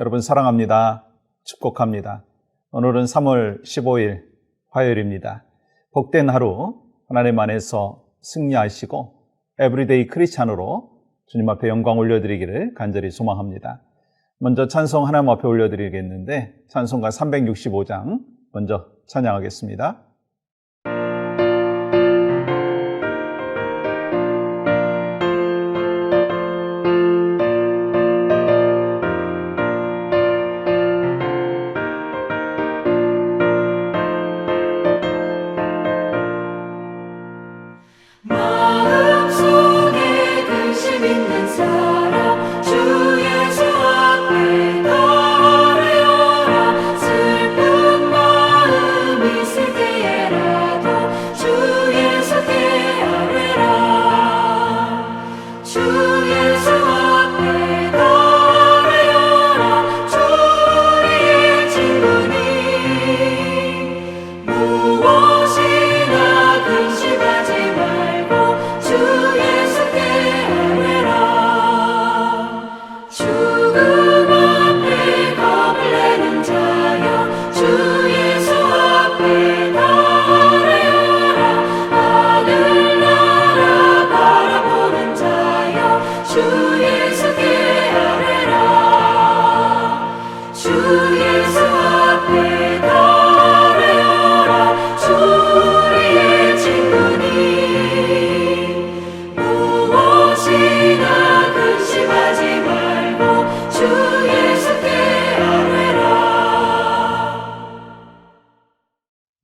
여러분 사랑합니다. 축복합니다. 오늘은 3월 15일 화요일입니다. 복된 하루 하나님 안에서 승리하시고 에브리데이 크리스찬으로 주님 앞에 영광 올려드리기를 간절히 소망합니다. 먼저 찬송 하나님 앞에 올려드리겠는데 찬송가 365장 먼저 찬양하겠습니다.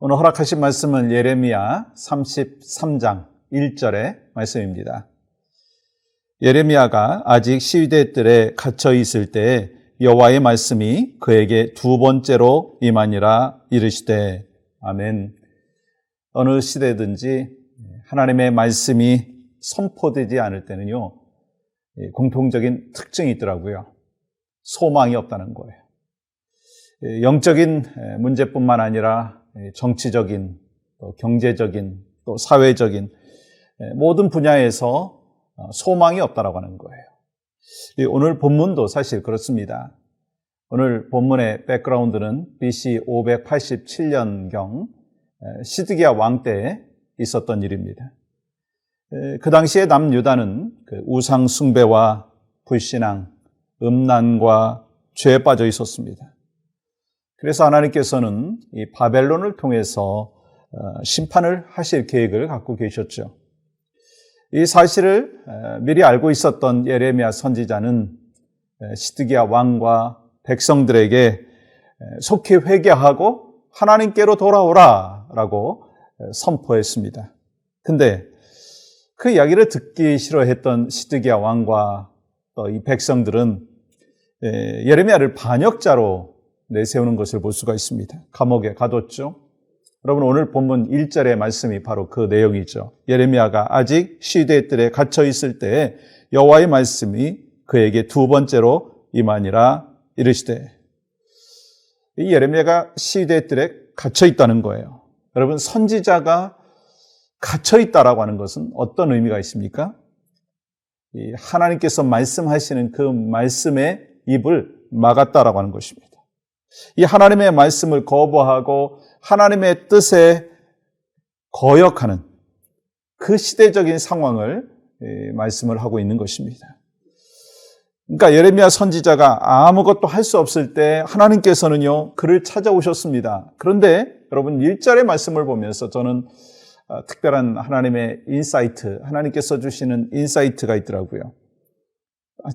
오늘 허락하신 말씀은 예레미야 33장 1절의 말씀입니다. 예레미야가 아직 시위대 뜰에 갇혀 있을 때 여호와의 말씀이 그에게 두 번째로 임하니라 이르시되 아멘. 어느 시대든지 하나님의 말씀이 선포되지 않을 때는요, 공통적인 특징이 있더라고요. 소망이 없다는 거예요. 영적인 문제뿐만 아니라 정치적인, 또 경제적인, 또 사회적인 모든 분야에서 소망이 없다라고 하는 거예요. 오늘 본문도 사실 그렇습니다. 오늘 본문의 백그라운드는 BC 587년경 시드기야 왕 때에 있었던 일입니다. 그 당시에 남유다는 우상 숭배와 불신앙, 음란과 죄에 빠져 있었습니다. 그래서 하나님께서는 이 바벨론을 통해서 심판을 하실 계획을 갖고 계셨죠. 이 사실을 미리 알고 있었던 예레미야 선지자는 시드기야 왕과 백성들에게 속히 회개하고 하나님께로 돌아오라라고 선포했습니다. 근데 그 이야기를 듣기 싫어했던 시드기야 왕과 또 이 백성들은 예레미야를 반역자로 내세우는 것을 볼 수가 있습니다. 감옥에 가뒀죠. 여러분 오늘 본문 1절의 말씀이 바로 그 내용이죠. 예레미야가 아직 시위대 뜰에 갇혀 있을 때에 여호와의 말씀이 그에게 두 번째로 임하니라 이르시되, 이 예레미야가 시위대 뜰에 갇혀 있다는 거예요. 여러분 선지자가 갇혀 있다라고 하는 것은 어떤 의미가 있습니까? 이 하나님께서 말씀하시는 그 말씀의 입을 막았다라고 하는 것입니다. 이 하나님의 말씀을 거부하고 하나님의 뜻에 거역하는 그 시대적인 상황을 말씀을 하고 있는 것입니다. 그러니까 예레미야 선지자가 아무것도 할 수 없을 때 하나님께서는요, 그를 찾아오셨습니다. 그런데 여러분 1절의 말씀을 보면서 저는 특별한 하나님의 인사이트, 하나님께서 주시는 인사이트가 있더라고요.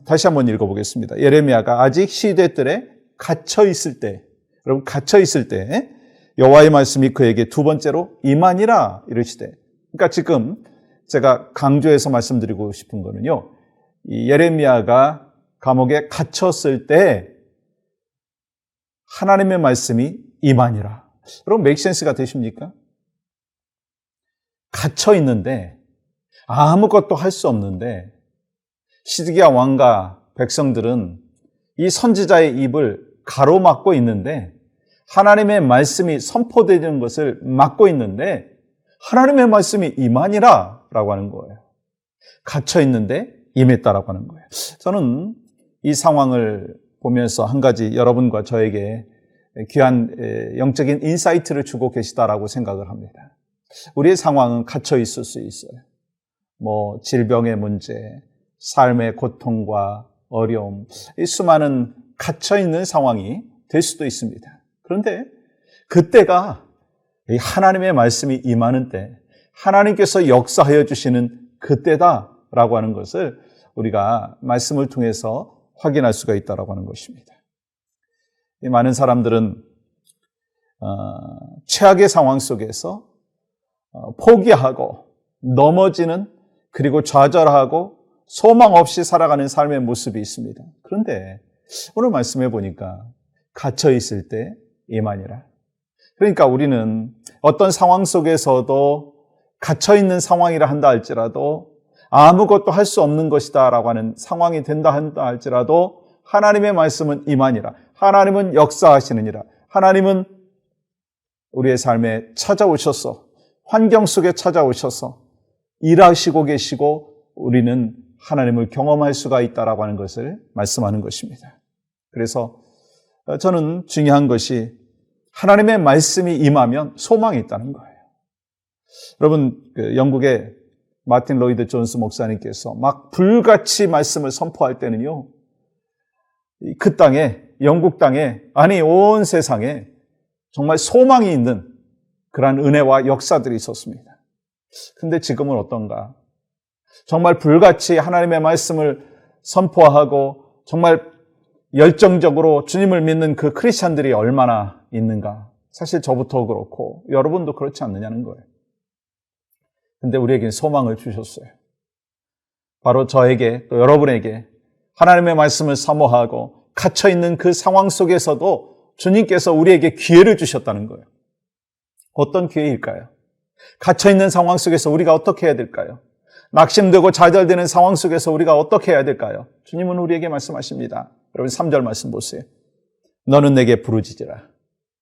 다시 한번 읽어보겠습니다. 예레미야가 아직 시위대 뜰에 갇혀 있을 때, 여러분 갇혀 있을 때 여호와의 말씀이 그에게 두 번째로 임하니라 이르시되, 그러니까 지금 제가 강조해서 말씀드리고 싶은 거는요, 이 예레미야가 감옥에 갇혔을 때 하나님의 말씀이 임하니라. 여러분 메이크 센스가 되십니까? 갇혀 있는데 아무것도 할 수 없는데 시드기야 왕과 백성들은 이 선지자의 입을 가로막고 있는데 하나님의 말씀이 선포되는 것을 막고 있는데 하나님의 말씀이 임하니라 라고 하는 거예요. 갇혀 있는데 임했다라고 하는 거예요. 저는 이 상황을 보면서 한 가지 여러분과 저에게 귀한 영적인 인사이트를 주고 계시다라고 생각을 합니다. 우리의 상황은 갇혀 있을 수 있어요. 질병의 문제, 삶의 고통과 어려움, 이 수많은 갇혀 있는 상황이 될 수도 있습니다. 그런데 그때가 하나님의 말씀이 임하는 때, 하나님께서 역사하여 주시는 그때다라고 하는 것을 우리가 말씀을 통해서 확인할 수가 있다라고 하는 것입니다. 많은 사람들은 최악의 상황 속에서 포기하고 넘어지는, 그리고 좌절하고 소망 없이 살아가는 삶의 모습이 있습니다. 그런데 오늘 말씀해 보니까 갇혀 있을 때 이만이라. 그러니까 우리는 어떤 상황 속에서도 갇혀 있는 상황이라 한다 할지라도, 아무것도 할 수 없는 것이다 라고 하는 상황이 된다 한다 할지라도, 하나님의 말씀은 임하니라. 하나님은 역사하시느니라. 하나님은 우리의 삶에 찾아오셔서, 환경 속에 찾아오셔서 일하시고 계시고, 우리는 하나님을 경험할 수가 있다라고 하는 것을 말씀하는 것입니다. 그래서 저는 중요한 것이 하나님의 말씀이 임하면 소망이 있다는 거예요. 여러분, 영국의 마틴 로이드 존스 목사님께서 막 불같이 말씀을 선포할 때는요, 그 땅에, 영국 땅에, 아니 온 세상에 정말 소망이 있는 그러한 은혜와 역사들이 있었습니다. 근데 지금은 어떤가? 정말 불같이 하나님의 말씀을 선포하고 정말 열정적으로 주님을 믿는 그 크리스찬들이 얼마나 있는가? 사실 저부터 그렇고 여러분도 그렇지 않느냐는 거예요. 근데 우리에게 소망을 주셨어요. 바로 저에게, 또 여러분에게 하나님의 말씀을 사모하고 갇혀있는 그 상황 속에서도 주님께서 우리에게 기회를 주셨다는 거예요. 어떤 기회일까요? 갇혀있는 상황 속에서 우리가 어떻게 해야 될까요? 낙심되고 좌절되는 상황 속에서 우리가 어떻게 해야 될까요? 주님은 우리에게 말씀하십니다. 여러분 3절 말씀 보세요. 너는 내게 부르짖으라.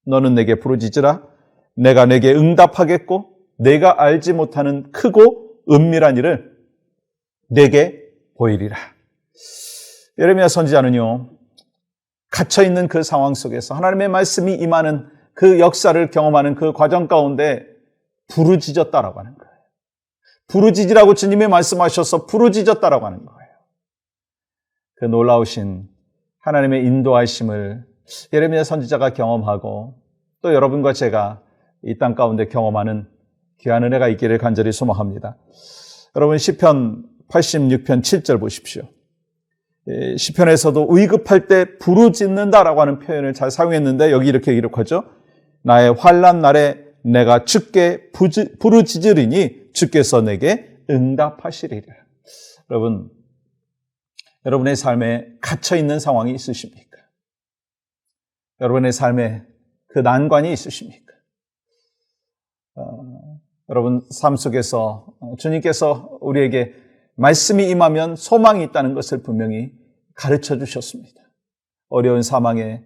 너는 내게 부르짖으라. 내가 내게 응답하겠고 내가 알지 못하는 크고 은밀한 일을 내게 보이리라. 예레미야 선지자는요, 갇혀있는 그 상황 속에서 하나님의 말씀이 임하는 그 역사를 경험하는 그 과정 가운데 부르짖었다라고 하는 거예요. 부르짖으라고 주님이 말씀하셔서 부르짖었다라고 하는 거예요. 그 놀라우신 하나님의 인도하심을 예레미야 선지자가 경험하고 또 여러분과 제가 이 땅 가운데 경험하는 귀한 은혜가 있기를 간절히 소망합니다. 여러분 시편 86편 7절 보십시오. 시편에서도 의급할 때 부르짖는다라고 하는 표현을 잘 사용했는데 여기 이렇게 기록하죠. 나의 환난 날에 내가 주께 부르짖으리니 주께서 내게 응답하시리라. 여러분, 여러분의 삶에 갇혀있는 상황이 있으십니까? 여러분의 삶에 그 난관이 있으십니까? 여러분 삶 속에서 주님께서 우리에게 말씀이 임하면 소망이 있다는 것을 분명히 가르쳐 주셨습니다. 어려운 사망에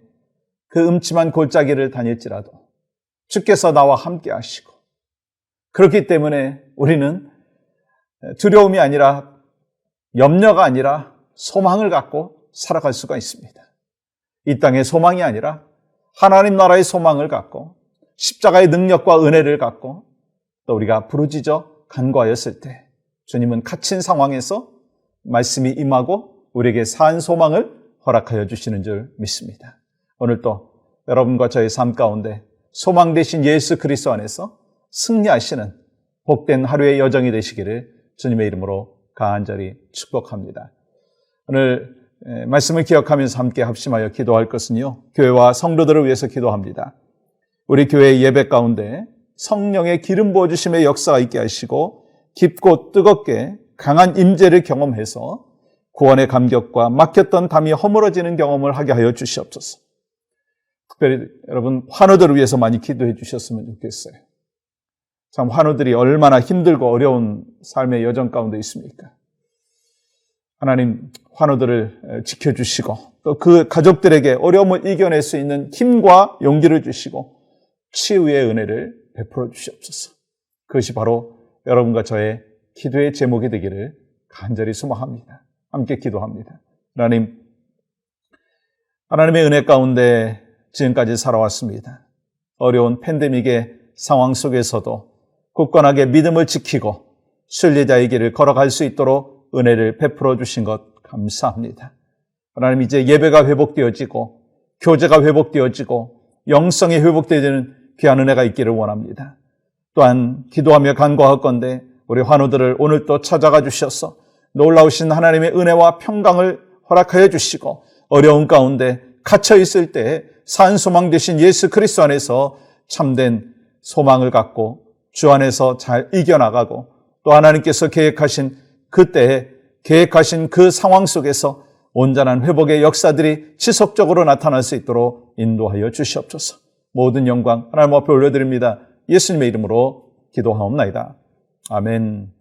그 음침한 골짜기를 다닐지라도 주께서 나와 함께 하시고, 그렇기 때문에 우리는 두려움이 아니라, 염려가 아니라 소망을 갖고 살아갈 수가 있습니다. 이 땅의 소망이 아니라 하나님 나라의 소망을 갖고 십자가의 능력과 은혜를 갖고 또 우리가 부르짖어 간구하였을 때 주님은 갇힌 상황에서 말씀이 임하고 우리에게 산 소망을 허락하여 주시는 줄 믿습니다. 오늘도 여러분과 저의 삶 가운데 소망 되신 예수 그리스도 안에서 승리하시는 복된 하루의 여정이 되시기를 주님의 이름으로 간절히 축복합니다. 오늘 말씀을 기억하면서 함께 합심하여 기도할 것은요, 교회와 성도들을 위해서 기도합니다. 우리 교회의 예배 가운데 성령의 기름 부어주심의 역사가 있게 하시고 깊고 뜨겁게 강한 임재를 경험해서 구원의 감격과 막혔던 담이 허물어지는 경험을 하게 하여 주시옵소서. 특별히 여러분 환우들을 위해서 많이 기도해 주셨으면 좋겠어요. 참 환우들이 얼마나 힘들고 어려운 삶의 여정 가운데 있습니까? 하나님 환우들을 지켜주시고 또 그 가족들에게 어려움을 이겨낼 수 있는 힘과 용기를 주시고 치유의 은혜를 베풀어 주시옵소서. 그것이 바로 여러분과 저의 기도의 제목이 되기를 간절히 소망합니다. 함께 기도합니다. 하나님, 하나님의 은혜 가운데 지금까지 살아왔습니다. 어려운 팬데믹의 상황 속에서도 굳건하게 믿음을 지키고 순례자의 길을 걸어갈 수 있도록 은혜를 베풀어 주신 것 감사합니다. 하나님, 이제 예배가 회복되어지고 교제가 회복되어지고 영성이 회복되어지는 귀한 은혜가 있기를 원합니다. 또한 기도하며 간구하건대 우리 환우들을 오늘 또 찾아가 주셔서 놀라우신 하나님의 은혜와 평강을 허락하여 주시고 어려운 가운데 갇혀 있을 때 산 소망 되신 예수 그리스도 안에서 참된 소망을 갖고 주 안에서 잘 이겨나가고 또 하나님께서 계획하신 그때에 계획하신 그 상황 속에서 온전한 회복의 역사들이 지속적으로 나타날 수 있도록 인도하여 주시옵소서. 모든 영광 하나님 앞에 올려드립니다. 예수님의 이름으로 기도하옵나이다. 아멘.